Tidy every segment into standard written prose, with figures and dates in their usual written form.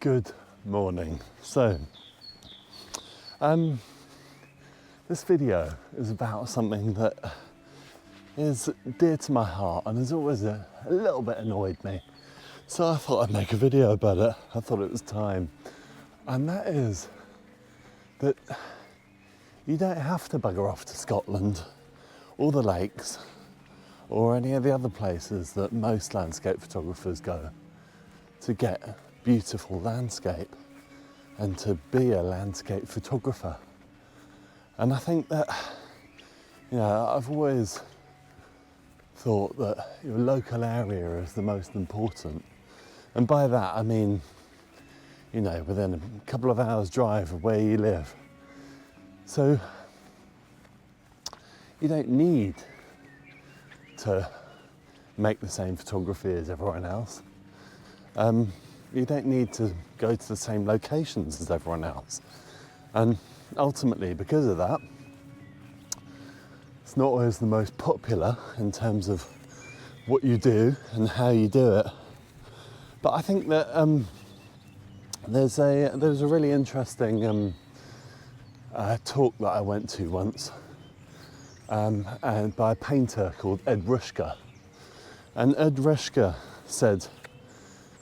Good morning. So, this video is about something that is dear to my heart and has always a little bit annoyed me. So I thought I'd make a video about it. I thought it was time. And that is that you don't have to bugger off to Scotland or the lakes or any of the other places that most landscape photographers go to get beautiful landscape and to be a landscape photographer. And I think that, I've always thought that your local area is the most important. And by that I mean, within a couple of hours drive of where you live. So you don't need to make the same photography as everyone else. You don't need to go to the same locations as everyone else. And ultimately, because of that, it's not always the most popular in terms of what you do and how you do it. But I think that there's a really interesting talk that I went to once, and by a painter called Ruscha. And Ruscha said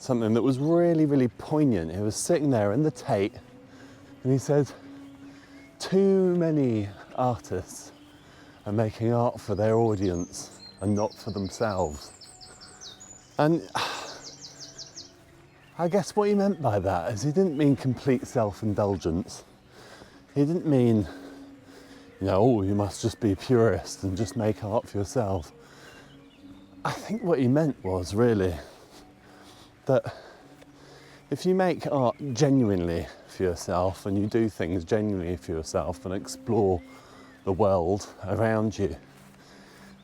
something that was really, really poignant. He was sitting there in the Tate and he said, too many artists are making art for their audience and not for themselves. And I guess what he meant by that is he didn't mean complete self-indulgence. He didn't mean, you must just be a purist and just make art for yourself. I think what he meant was really that if you make art genuinely for yourself and you do things genuinely for yourself and explore the world around you,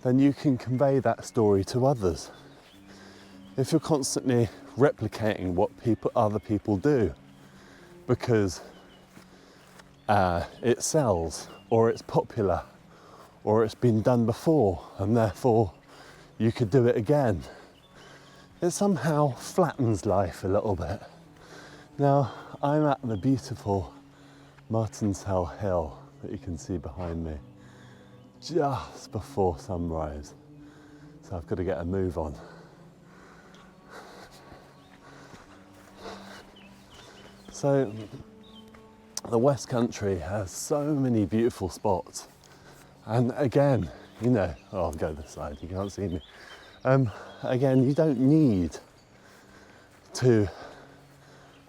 then you can convey that story to others. If you're constantly replicating what other people do because it sells or it's popular or it's been done before and therefore you could do it again, it somehow flattens life a little bit. Now, I'm at the beautiful Martinshill Hill that you can see behind me, just before sunrise. So I've got to get a move on. So, the West Country has so many beautiful spots. And again, I'll go this side, you can't see me. Again, you don't need to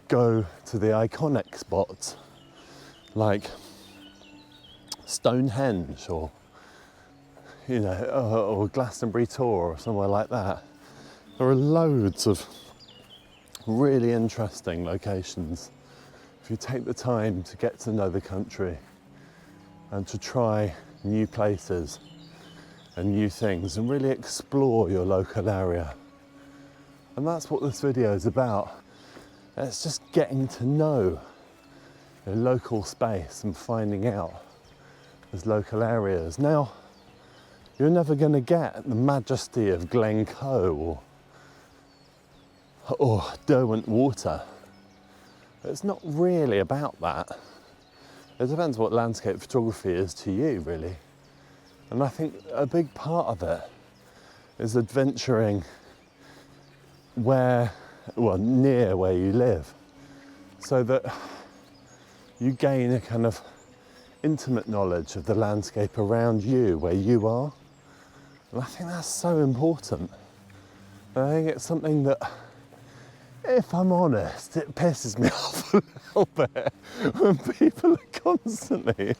go to the iconic spots like Stonehenge or Glastonbury Tor or somewhere like that. There are loads of really interesting locations if you take the time to get to know the country and to try new places and new things and really explore your local area. And that's what this video is about. It's just getting to know your local space and finding out those local areas. Now, you're never going to get the majesty of Glencoe or Derwent Water. It's not really about that. It depends what landscape photography is to you, really. And I think a big part of it is adventuring near where you live, so that you gain a kind of intimate knowledge of the landscape around you, where you are. And I think that's so important. And I think it's something that, if I'm honest, it pisses me off a little bit when people are constantly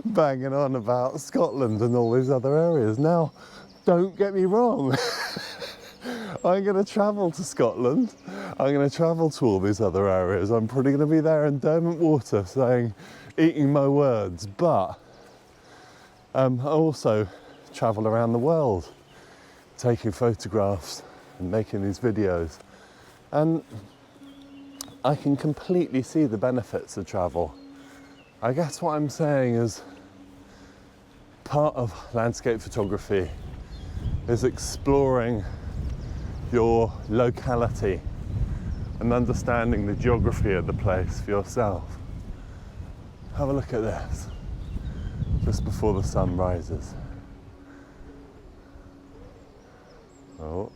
banging on about Scotland and all these other areas. Now, don't get me wrong. I'm going to travel to Scotland. I'm going to travel to all these other areas. I'm probably going to be there in Derwent Water eating my words. But I also travel around the world taking photographs and making these videos. And I can completely see the benefits of travel. I guess what I'm saying is part of landscape photography is exploring your locality and understanding the geography of the place for yourself. Have a look at this, just before the sun rises. Oh.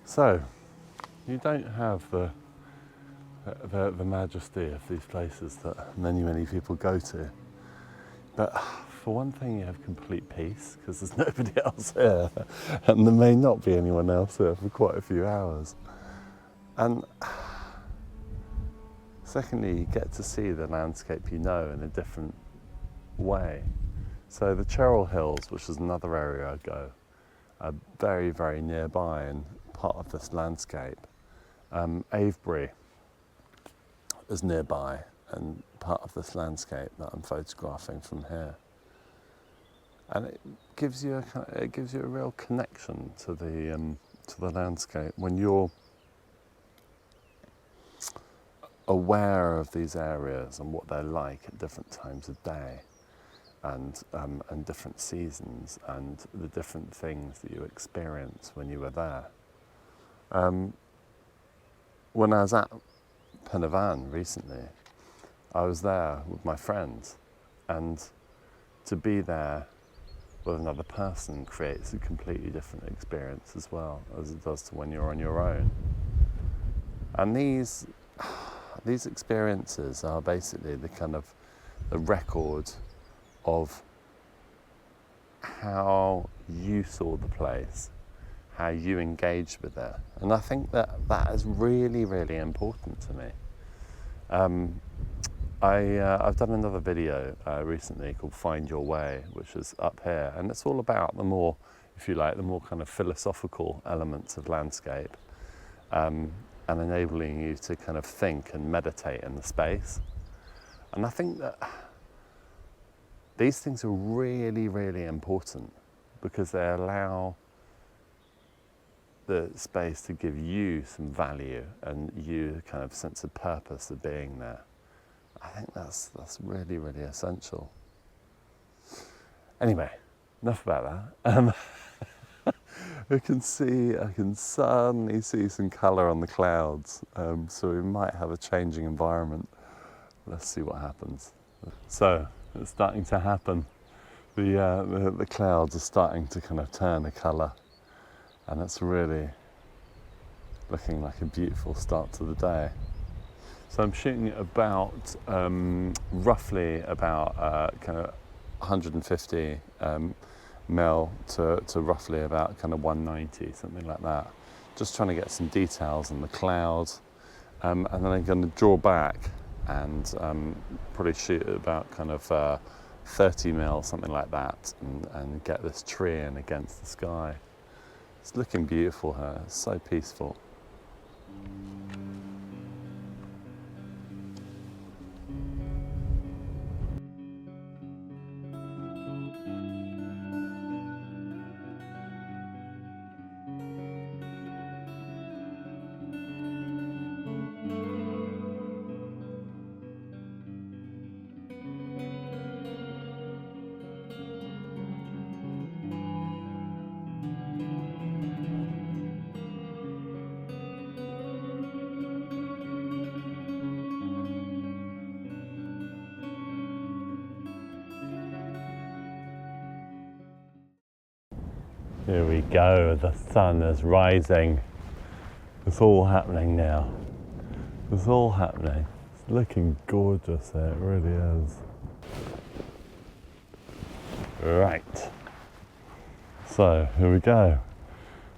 So, you don't have the majesty of these places that many people go to. But for one thing, you have complete peace because there's nobody else here, and there may not be anyone else here for quite a few hours. And secondly, you get to see the landscape you know in a different way. So the Cheryl Hills, which is another area I go, are very nearby and part of this landscape. Avebury is nearby and part of this landscape that I'm photographing from here. And it gives you a real connection to the landscape when you're aware of these areas and what they're like at different times of day, and different seasons, and the different things that you experience when you were there. When I was at Pen y Fan recently, I was there with my friends, and to be there with another person creates a completely different experience as well as it does to when you're on your own. And these experiences are basically the record of how you saw the place, how you engaged with it. And I think that is really important to me. I've done another video recently called Find Your Way, which is up here, and it's all about the more kind of philosophical elements of landscape, and enabling you to kind of think and meditate in the space. And I think that these things are really important because they allow the space to give you some value and you a kind of sense of purpose of being there. I think that's really essential. Anyway, enough about that. I can suddenly see some colour on the clouds, so we might have a changing environment. Let's see what happens. So it's starting to happen. The clouds are starting to kind of turn a colour, and it's really looking like a beautiful start to the day. So I'm shooting about roughly about kind of 150 mil to roughly about kind of 190, something like that. Just trying to get some details in the clouds, and then I'm going to draw back and probably shoot at about kind of 30 mil, something like that, and get this tree in against the sky. It's looking beautiful here, it's so peaceful. Here we go, the sun is rising. It's all happening now. It's all happening. It's looking gorgeous there, it really is. Right. So, here we go.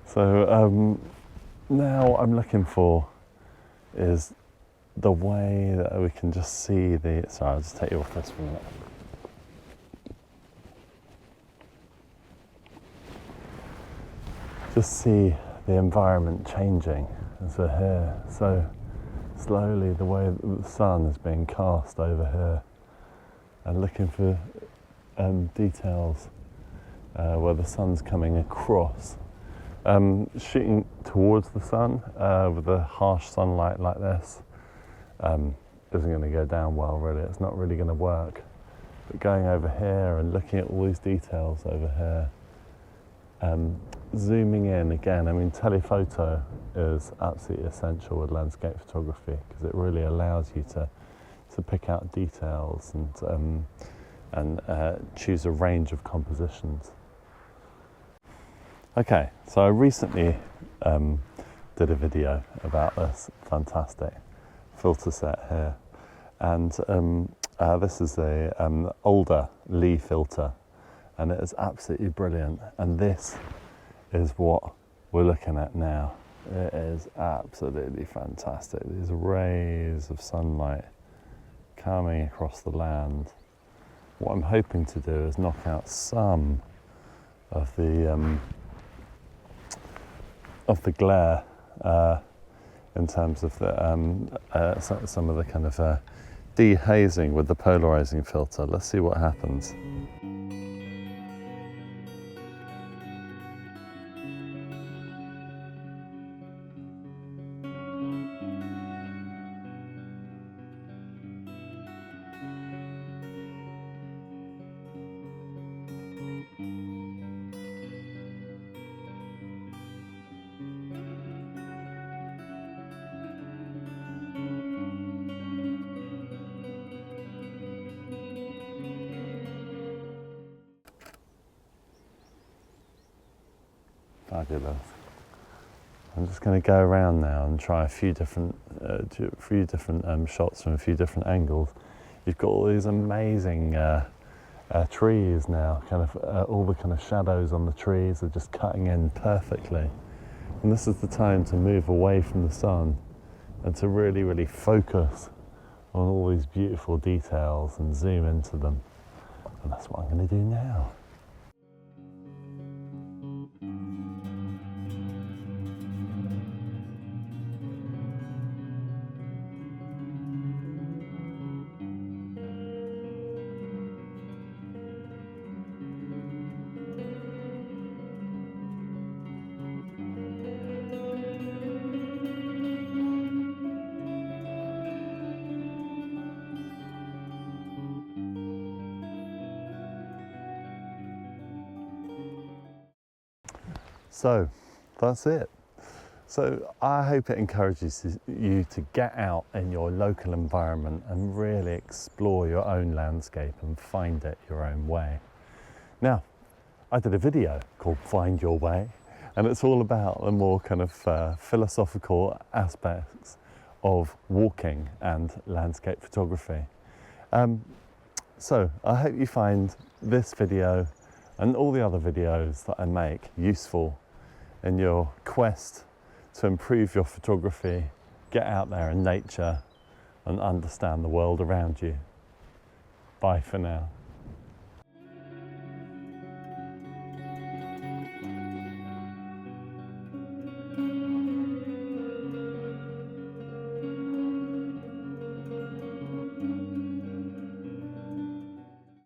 So, now what I'm looking for is the way that we can just see the... Sorry, I'll just take you off this for a minute. Just see the environment changing as we're here. So slowly the way that the sun is being cast over here, and looking for details where the sun's coming across. Shooting towards the sun with a harsh sunlight like this isn't going to go down well, really. It's not really going to work. But going over here and looking at all these details over here, zooming in again, I mean, telephoto is absolutely essential with landscape photography because it really allows you to pick out details and choose a range of compositions. Okay, so I recently did a video about this fantastic filter set here, and this is a older Lee filter, and it is absolutely brilliant, and this is what we're looking at now. It is absolutely fantastic. These rays of sunlight coming across the land. What I'm hoping to do is knock out some of the glare in terms of the some of the kind of dehazing with the polarizing filter. Let's see what happens. Fabulous. I'm just going to go around now and try a few different shots from a few different angles. You've got all these amazing trees now, kind of all the kind of shadows on the trees are just cutting in perfectly. And this is the time to move away from the sun and to really, really focus on all these beautiful details and zoom into them. And that's what I'm going to do now. So that's it. So I hope it encourages you to get out in your local environment and really explore your own landscape and find it your own way. Now, I did a video called Find Your Way, and it's all about the more kind of philosophical aspects of walking and landscape photography. So I hope you find this video and all the other videos that I make useful in your quest to improve your photography, get out there in nature and understand the world around you. Bye for now.